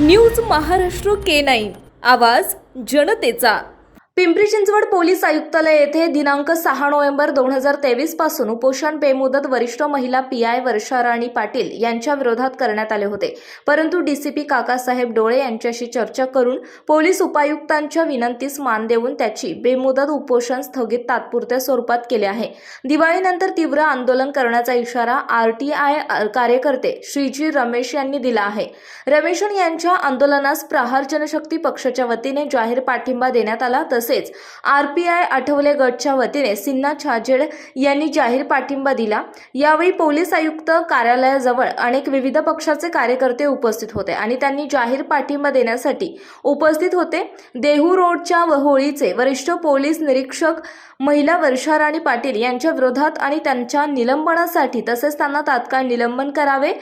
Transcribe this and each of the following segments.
News Maharashtra के9 आवाज जनतेचा। Pimpri Chinchwad police आयुक्तालय येथे दिनांक 6 नोव्हेंबर 2023 पासून उपोषण बेमुदत वरिष्ठ महिला पीआय वर्षा राणी पाटील यांच्या विरोधात करण्यात आले होते। परंतु डीसीपी काकासाहेब डोळे यांच्याशी चर्चा करून पोलीस उपायुक्तांच्या विनंतीस मान देऊन त्याची बेमुदत उपोषण स्थगित तात्पुरत्या स्वरूपात केले आहे। दिवाळीनंतर तीव्र आंदोलन करण्याचा इशारा आरटीआय कार्यकर्ते श्रीजी रमेश यांनी दिला आहे। रमेशन यांच्या आंदोलनास प्रहार जनशक्ती पक्षाच्या वतीने जाहीर पाठिंबा देण्यात आला। तसेच आरपीआय आठवले गटच्या वतीने सिन्हा छाजेड यांनी जाहीर पाठिंबा दिला। यावेळी पोलीस आयुक्त कार्यालयाजवळ अनेक विविध पक्षाचे कार्यकर्ते उपस्थित होते आणि त्यांनी जाहीर पाठिंबा देण्यासाठी उपस्थित होते। देहू रोडच्या होळीचे वरिष्ठ पोलीस निरीक्षक महिला वर्षा राणी पाटील यांच्या विरोधात आणि त्यांच्या निलंबनासाठी तसेच त्यांना तात्काळ निलंबन करावे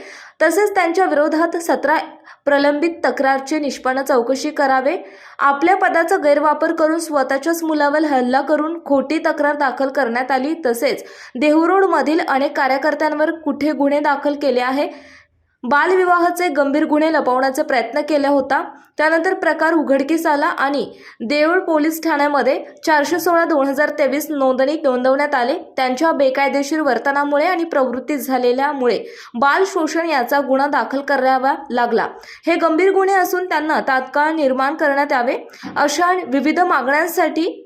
तसेच त्यांच्या विरोधात 17 प्रलंबित तक्रारचे निष्पन्न चौकशी करावे। आपल्या पदाचा गैरवापर करून स्वतःच्याच मुलावर हल्ला करून खोटी तक्रार दाखल करण्यात आली। तसेच देहू रोड मधील अनेक कार्यकर्त्यांवर कुठे गुन्हे दाखल केले आहे। बालविवाहाचे गंभीर गुन्हे लपवण्याचा प्रयत्न केला होता। त्यानंतर प्रकार उघडकीस आला आणि देऊळ पोलीस ठाण्यामध्ये 416/2023 नोंदणी नोंदवण्यात आले। त्यांच्या बेकायदेशीर वर्तनामुळे आणि प्रवृत्ती झालेल्यामुळे बाल शोषण याचा गुन्हा दाखल करावा लागला। हे गंभीर गुन्हे असून त्यांना तात्काळ निर्माण करण्यात यावे अशा विविध मागण्यांसाठी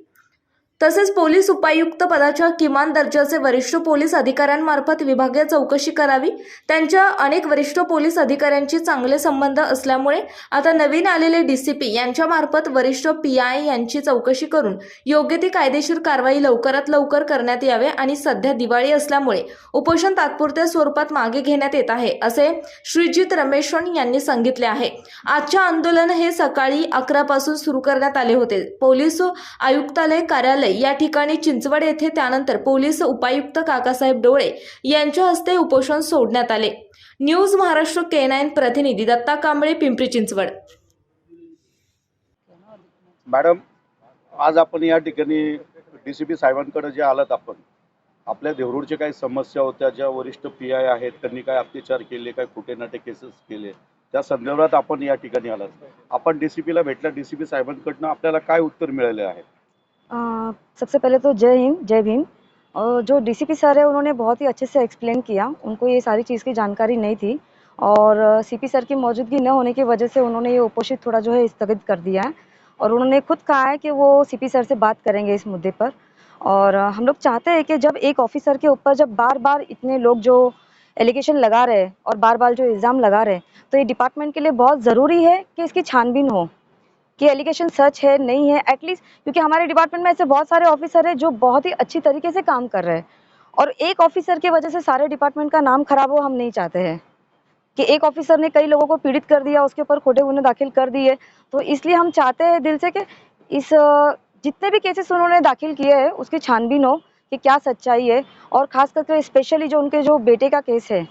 तसेच पोलीस उपायुक्त पदाच्या किमान दर्जाचे वरिष्ठ पोलीस अधिकाऱ्यांमार्फत विभागीय चौकशी करावी। त्यांच्या अनेक वरिष्ठ पोलीस अधिकाऱ्यांशी चांगले संबंध असल्यामुळे आता नवीन आलेले डीसीपी यांच्यामार्फत वरिष्ठ पीआय यांची चौकशी करून योग्य ती कायदेशीर कारवाई लवकरात लवकर करण्यात यावे आणि सध्या दिवाळी असल्यामुळे उपोषण तात्पुरत्या स्वरूपात मागे घेण्यात येत आहे असे श्रीजित रमेशन यांनी सांगितले आहे। आजचे आंदोलन हे सकाळी 11 पासून सुरू करण्यात आले होते। पोलीस आयुक्तालय कार्यालय या ठिकाणी चिंचवड येथे त्यानंतर पोलीस उपायुक्त काकासाहेब डोळे यांच्या हस्ते उपोषण सोडण्यात आले। न्यूज महाराष्ट्र के9 प्रतिनिधी दत्ता कांबळे, पिंपरी चिंचवड। मॅडम, आज आपण या ठिकाणी डीसीपी साहेबांकडे जे आलात, आपण आपल्या देवरूडचे काही समस्या होत्या, ज्या वरिष्ठ पीआय आहेत त्यांनी काय अत्याचार केले, काय खोटे नाटे केसेस केले, त्या संदर्भात आपण या ठिकाणी आलात। आपण डीसीपीला भेटला, डीसीपी साहेबांकडनं आपल्याला काय उत्तर मिळाले आहे? सबसे पहले तो जय हिंद जय भीम। जो डीसीपी सर है उन्होंने बहुत ही अच्छे से एक्सप्लेन किया। उनको ये सारी चीज़ की जानकारी नहीं थी और सीपी सर की मौजूदगी न होने की वजह से उन्होंने ये उपोषित थोड़ा जो है स्थगित कर दिया है और उन्होंने खुद कहा है कि वो सीपी सर से बात करेंगे इस मुद्दे पर। और हम लोग चाहते हैं कि जब एक ऑफिसर के ऊपर जब बार बार इतने लोग जो एलिगेशन लगा रहे हैं और बार बार जो इल्ज़ाम लगा रहे हैं, तो ये डिपार्टमेंट के लिए बहुत ज़रूरी है कि इसकी छानबीन हो कि एलिगेशन सच है नहीं है एटलीस्ट, क्योंकि हमारे डिपार्टमेंट में ऐसे बहुत सारे ऑफिसर हैं जो बहुत ही अच्छी तरीके से काम कर रहे हैं और एक ऑफिसर की वजह से सारे डिपार्टमेंट का नाम खराब हो, हम नहीं चाहते हैं कि एक ऑफिसर ने कई लोगों को पीड़ित कर दिया, उसके ऊपर खोटे गुने दाखिल कर दिए। तो इसलिए हम चाहते हैं दिल से कि इस जितने भी केसेस उन्होंने दाखिल किए हैं उसकी छानबीन हो कि क्या सच्चाई है। और खास करके स्पेशली जो उनके जो बेटे का केस है,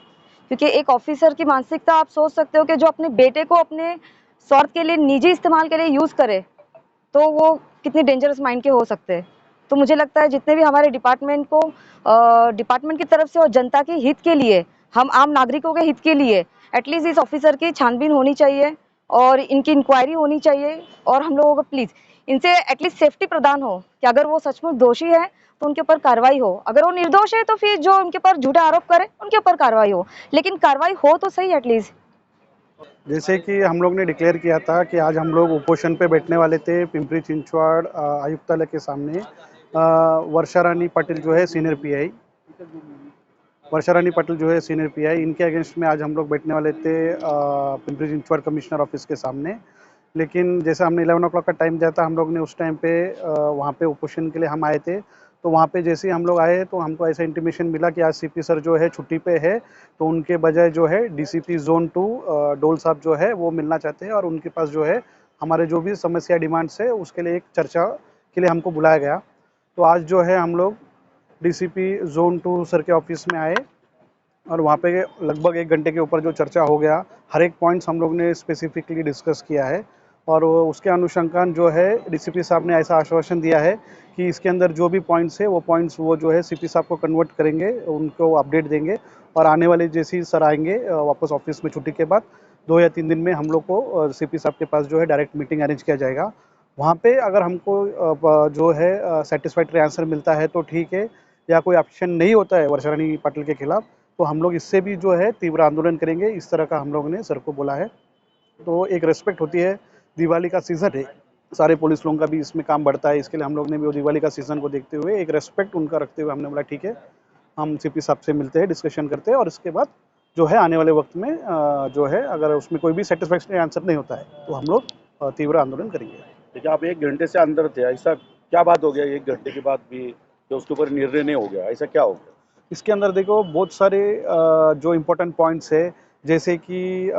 क्योंकि एक ऑफिसर की मानसिकता आप सोच सकते हो कि जो अपने बेटे को अपने स्वार्थ के लिए निजी इस्तेमाल के लिए यूज़ करे तो वो कितने डेंजरस माइंड के हो सकते हैं। तो मुझे लगता है जितने भी हमारे डिपार्टमेंट को डिपार्टमेंट की तरफ से और जनता के हित के लिए, हम आम नागरिकों के हित के लिए एटलीस्ट इस ऑफिसर की छानबीन होनी चाहिए और इनकी इंक्वायरी होनी चाहिए और हम लोगों को प्लीज़ इनसे एटलीस्ट सेफ्टी प्रदान हो कि अगर वो सचमुच दोषी है तो उनके ऊपर कार्रवाई हो, अगर वो निर्दोष है तो फिर जो उनके ऊपर झूठा आरोप करे उनके ऊपर कार्रवाई हो, लेकिन कार्रवाई हो तो सही एटलीस्ट। जैसे कि हम लोग ने डिक्लेयर किया था कि आज हम लोग उपोषण पे बैठने वाले थे पिंपरी चिंचवड आयुक्तालय के सामने। वर्षा रानी पाटिल जो है सीनियर पीआई, वर्षा रानी पाटिल जो है सीनियर पीआई, इनके अगेंस्ट में आज हम लोग बैठने वाले थे पिंपरी चिंचवड कमिश्नर ऑफिस के सामने। लेकिन जैसे हमने 11 o'clock का टाइम दिया था, हम लोग ने उस टाइम पे वहाँ पे उपोषण के लिए हम आए थे। तो वहाँ पे जैसे ही हम लोग आए तो हमको ऐसा इंटीमेशन मिला कि आज सीपी सर जो है छुट्टी पे है, तो उनके बजाय जो है डीसीपी जोन 2 डोल साहब जो है वो मिलना चाहते हैं और उनके पास जो है हमारे जो भी समस्या डिमांड्स है उसके लिए एक चर्चा के लिए हमको बुलाया गया। तो आज जो है हम लोग डीसीपी जोन 2 सर के ऑफिस में आए और वहाँ पे लगभग 1 घंटे के ऊपर जो चर्चा हो गया, हर एक पॉइंट्स हम लोग ने स्पेसिफिकली डिस्कस किया है और उसके अनुशंकान जो है डीसीपी साहब ने ऐसा आश्वासन दिया है कि इसके अंदर जो भी पॉइंट्स है वो जो है सीपी साहब को कन्वर्ट करेंगे, उनको अपडेट देंगे और आने वाले जैसे ही सर आएंगे वापस ऑफिस में छुट्टी के बाद, 2 या 3 दिन में हम लोग को सीपी साहब के पास जो है डायरेक्ट मीटिंग अरेंज किया जाएगा। वहाँ पे अगर हमको जो है सेटिस्फैक्टरी आंसर मिलता है तो ठीक है, या कोई ऑप्शन नहीं होता है वर्षा रानी पाटिल के खिलाफ तो हम लोग इससे भी जो है तीव्र आंदोलन करेंगे। इस तरह का हम लोग ने सर को बोला है। तो एक रिस्पेक्ट होती है, दिवाली का सीज़न है, सारे पुलिस लोगों का भी इसमें काम बढ़ता है, इसके लिए हम लोग ने भी वो दिवाली का सीज़न को देखते हुए एक रिस्पेक्ट उनका रखते हुए हमने बोला ठीक है, हम सीपी साहब से मिलते हैं, डिस्कशन करते हैं और इसके बाद जो है आने वाले वक्त में जो है अगर उसमें कोई भी सेटिस्फैक्टरी आंसर नहीं होता है तो हम लोग तीव्र आंदोलन करेंगे। देखिए, आप 1 घंटे से अंदर थे, ऐसा क्या बात हो गया 1 घंटे के बाद भी कि उसके ऊपर निर्णय नहीं हो गया, ऐसा क्या हो गया? इसके अंदर देखो बहुत सारे जो इम्पोर्टेंट पॉइंट्स है, जैसे कि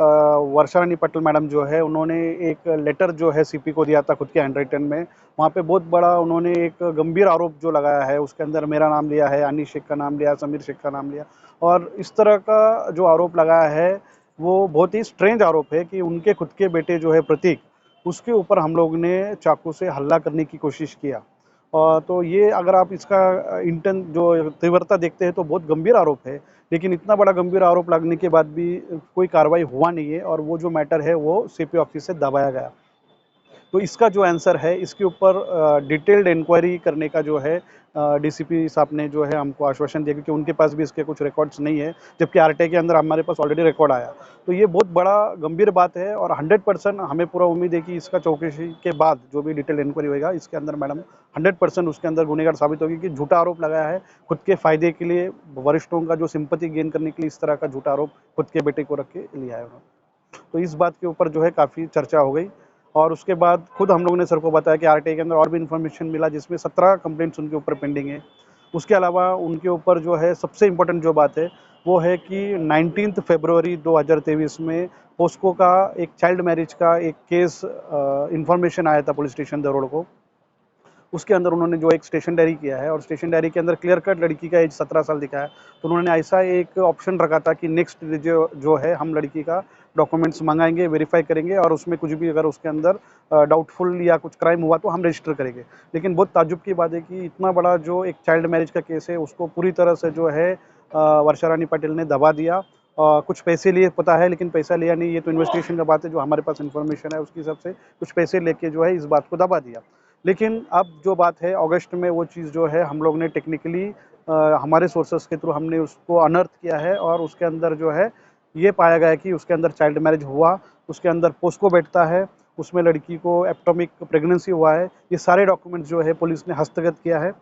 वर्षा रानी पाटिल मैडम जो है उन्होंने एक लेटर जो है सीपी को दिया था खुद के हैंड राइटन में। वहाँ पे बहुत बड़ा उन्होंने एक गंभीर आरोप जो लगाया है, उसके अंदर मेरा नाम लिया है, अनीस शेख का नाम लिया, समीर शेख का नाम लिया और इस तरह का जो आरोप लगाया है वो बहुत ही स्ट्रेंज आरोप है कि उनके खुद के बेटे जो है प्रतीक, उसके ऊपर हम लोग ने चाकू से हमला करने की कोशिश किया। तो ये अगर आप इसका इंटेंट जो तीव्रता देखते हैं तो बहुत गंभीर आरोप है, लेकिन इतना बड़ा गंभीर आरोप लगने के बाद भी कोई कार्रवाई हुआ नहीं है और वो जो मैटर है वो सीपी ऑफिस से दबाया गया। तो इसका जो आंसर है इसके ऊपर डिटेल्ड इंक्वायरी करने का जो है डीसीपी साहब ने जो है हमको आश्वासन दिया, क्योंकि उनके पास भी इसके कुछ रिकॉर्ड्स नहीं है, जबकि आरटीआई के अंदर हमारे पास ऑलरेडी रिकॉर्ड आया। तो ये बहुत बड़ा गंभीर बात है और 100% हमें पूरा उम्मीद है कि इसका चौकसी के बाद जो भी डिटेल इंक्वायरी होगा इसके अंदर मैडम 100% उसके अंदर गुनहगार साबित होगी कि झूठा आरोप लगाया है खुद के फायदे के लिए, वरिष्ठों का जो सिंपैथी गेन करने के लिए इस तरह का झूठा आरोप खुद के बेटे को रख के लिया है उन्होंने। तो इस बात के ऊपर जो है काफ़ी चर्चा हो गई और उसके बाद खुद हम लोगों ने सर को बताया कि आरटीआई के अंदर और भी इन्फॉर्मेशन मिला जिसमें 17 कंप्लेंट्स उनके ऊपर पेंडिंग है। उसके अलावा उनके ऊपर जो है सबसे इम्पोर्टेंट जो बात है वो है कि 19 फरवरी 2023 में पोस्को का एक चाइल्ड मैरिज का एक केस इन्फॉर्मेशन आया था पुलिस स्टेशन दरोड़ को। उसके अंदर उन्होंने जो एक स्टेशन डायरी किया है और स्टेशन डायरी के अंदर क्लियर कट लड़की का एज 17 साल दिखाया, तो उन्होंने ऐसा एक ऑप्शन रखा था कि नेक्स्ट जो है हम लड़की का डॉक्यूमेंट्स मंगाएंगे, वेरीफाई करेंगे और उसमें कुछ भी अगर उसके अंदर डाउटफुल या कुछ क्राइम हुआ तो हम रजिस्टर करेंगे। लेकिन बहुत ताज्जुब की बात है कि इतना बड़ा जो एक चाइल्ड मैरिज का केस है उसको पूरी तरह से जो है वर्षा रानी पाटिल ने दबा दिया। कुछ पैसे लिए पता है, लेकिन पैसा लिया नहीं, ये तो इन्वेस्टिगेशन का बात है, जो हमारे पास इन्फॉर्मेशन है उसके हिसाब से कुछ पैसे लेके जो है इस बात को दबा दिया। लेकिन अब जो बात है अगस्त में वो चीज़ जो है हम लोग ने टेक्निकली हमारे सोर्सेस के थ्रू हमने उसको अनर्थ किया है और उसके अंदर जो है ये पाया गया कि उसके अंदर चाइल्ड मैरिज हुआ, उसके अंदर पोस्को बैठता है, उसमें लड़की को एप्टोमिक प्रेगनेंसी हुआ है। ये सारे डॉक्यूमेंट्स जो है पुलिस ने हस्तगत किया है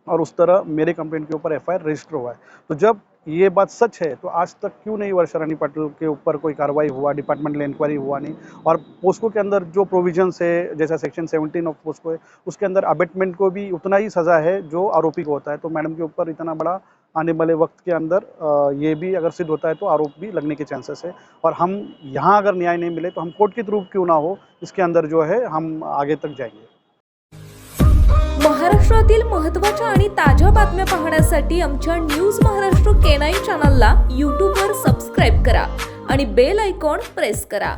और उस तरह मेरे कंप्लेंट के ऊपर एफआईआर रजिस्टर हुआ है। तो जब ये बात सच है तो आज तक क्यों नहीं वर्षा रानी पाटिल के ऊपर कोई कार्रवाई हुआ, डिपार्टमेंटल इंक्वायरी हुआ नहीं। और पोस्को के अंदर जो प्रोविजंस है, जैसा सेक्शन 17 ऑफ पोस्को है, उसके अंदर अबेटमेंट को भी उतना ही सज़ा है जो आरोपी को होता है। तो मैडम के ऊपर इतना बड़ा आने वाले वक्त के अंदर ये भी अगर सिद्ध होता है तो आरोप भी लगने के चांसेस है। और हम यहाँ अगर न्याय नहीं मिले तो हम कोर्ट के थ्रू क्यों ना हो, इसके अंदर जो है हम आगे तक जाएंगे। महाराष्ट्रातील महत्त्वाच्या आणि ताज्या बातम्या पाहण्यासाठी आमच्या न्यूज महाराष्ट्र K9 चॅनलला यूट्यूबवर सबस्क्राईब करा आणि बेल आयकॉन प्रेस करा।